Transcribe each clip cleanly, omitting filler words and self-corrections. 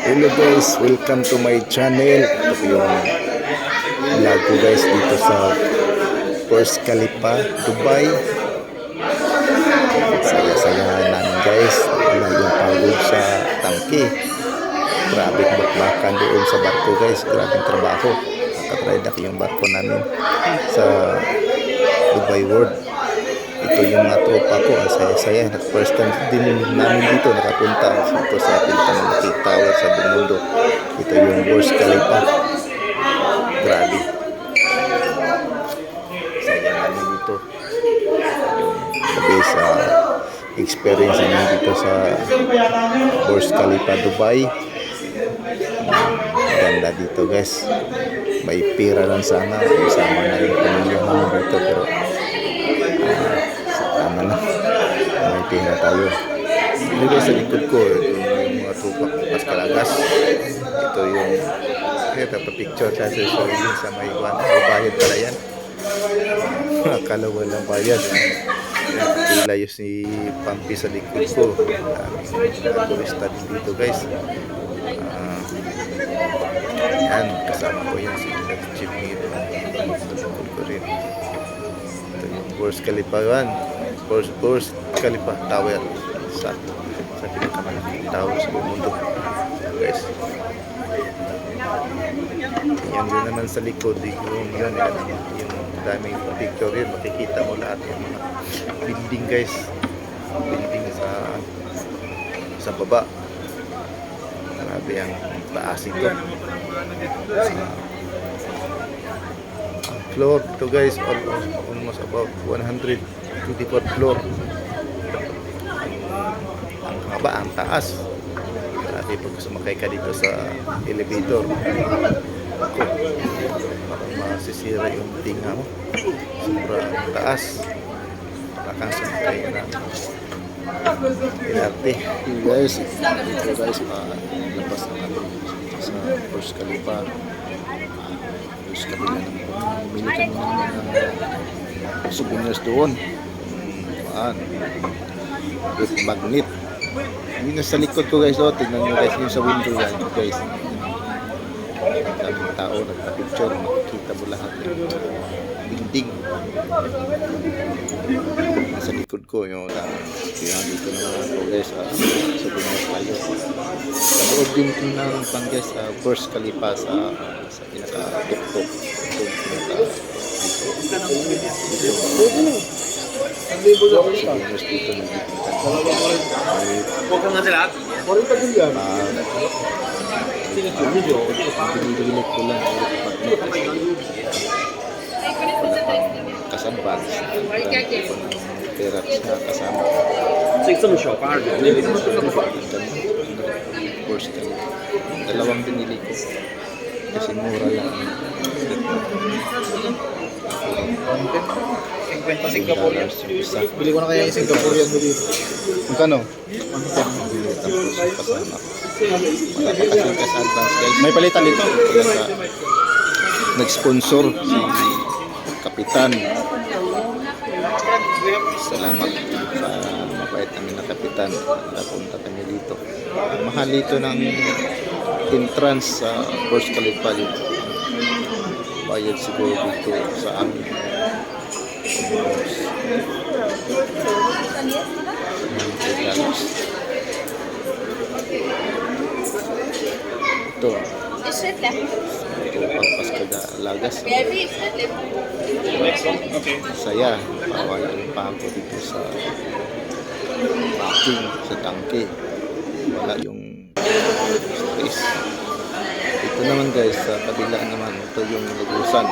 Hello guys, welcome to my channel. Ito po yung vlog ko guys dito sa Burj Khalifa, Dubai. Saya-saya namin guys. Wala yung pagod sa tangke. Grabe bakbakan doon sa barko guys. Grabing trabaho. Nakatridak yung barko namin sa Dubai World. Ito yung mga tropa ko, ang saya-saya. First time din namin dito nakapunta ito sa Pintamaki Tower sa buong mundo. Ito yung Burj Khalifa. Grabe. Saya namin dito. The best experience namin dito sa Burj Khalifa, Dubai. Ganda dito guys. May pira lang sana. Isama na yung pamilya namin dito pero tama na, may pina tayo. Dito sa likod ko yung mga tupak pas kalagas. Ito yung picture tayo sa sarili sa may iwan. May bayad pala yan. Akala walang bayad. Ilayo si Pampi sa likod ko. Mga turista din dito guys. Yan, kasama ko yan si Chief Mito. Tukod ko rin. Burj Khalifa yan. Burj Khalifa Tower sa pinakamalaking tower sa buong mundo guys. Yan din naman sa likod yung daming picture yun, makikita mo lahat yung mga building guys, building sa baba. Grabe ang taas ito. Floor to guys, almost about 124 floor. Ang haba, ang taas. Grabe pag sumakay ka dito sa elevator, ako, parang masisira yung tinga mo. Sobrang taas. Parang sumakay na ilarte. Guys, dito guys, labas na natin sa Burj Khalifa. Tapos kabila naman bumili kami ng mga souvenirs doon. With magnet. Hindi na sa likod ko guys. Tignan nyo guys yung sa window yan guys. Daming tao nagpa-picture. Makikita mo lahat yung building. Nasa likod ko yung dito naman ako guys. Souvenirs tayo. Nanood din ng pang guys Burj Khalifa sa pinaka-tuktok. Souvenirs dito nagtitintan. Huwag kang nga lahat. Binibigilip ko lang kasambag pera sa kasama. 所以这么小把人那个是这么小。 Burj Khalifa. Dalawang binili ko kasi mura lang. 50 Singapore. Bili ko na kaya yung Singaporean mo dito. Magkano? Tapos kasama. Wala pa kasi sa advance guys. May palitan dito. Nag-sponsor si Kapitan. Salamat sa mabait namin na Kapitan. Napunta kami dito. Mahal dito ng entrance sa Burj Khalifa dito. Bayad siguro dito sa amin. Ito. Ito pagpas Lagas. Saya. Bawal yung pangko dito sa racking, sa tangke. Wala yung stress. Ito naman guys, sa kabila naman, ito yung lugusan.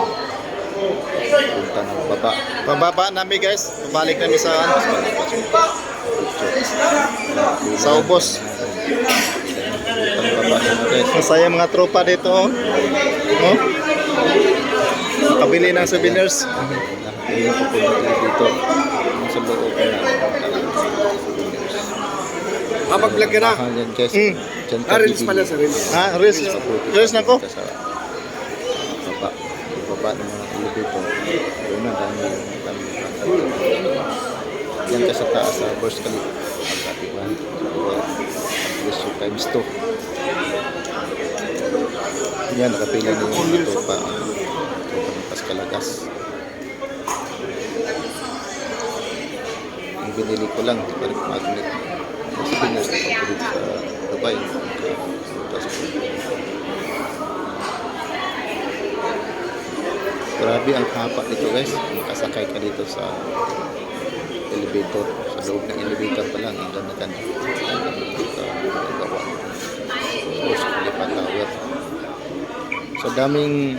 Punta ng baba. Pababa namin guys, pabalik namin sa ubos. Masaya mga tropa dito. Oh. Kabili ng souvenirs. Dito. Sa loob na. Mapag-vlog ka na? Yan guys. Reels pala sa reels. Reels. Reels na ko. Baba ng mga elevator. Doon na dami. Yan ka sa taas sa Burj Khalifa. Pagkatiwan. Presyo times 2. Yan, nakapila na yung tropa. Tropa ng Paskalagas. Yung binili ko lang, balik magnet. Mas pinas na papulit sa Dubai. Grabe ang haba nito guys. Makasakay ka dito sa elevator. Sa loob ng elevator pa lang. Ang ganda-ganda. Dito, gawa. Burj Khalifa Tower. So daming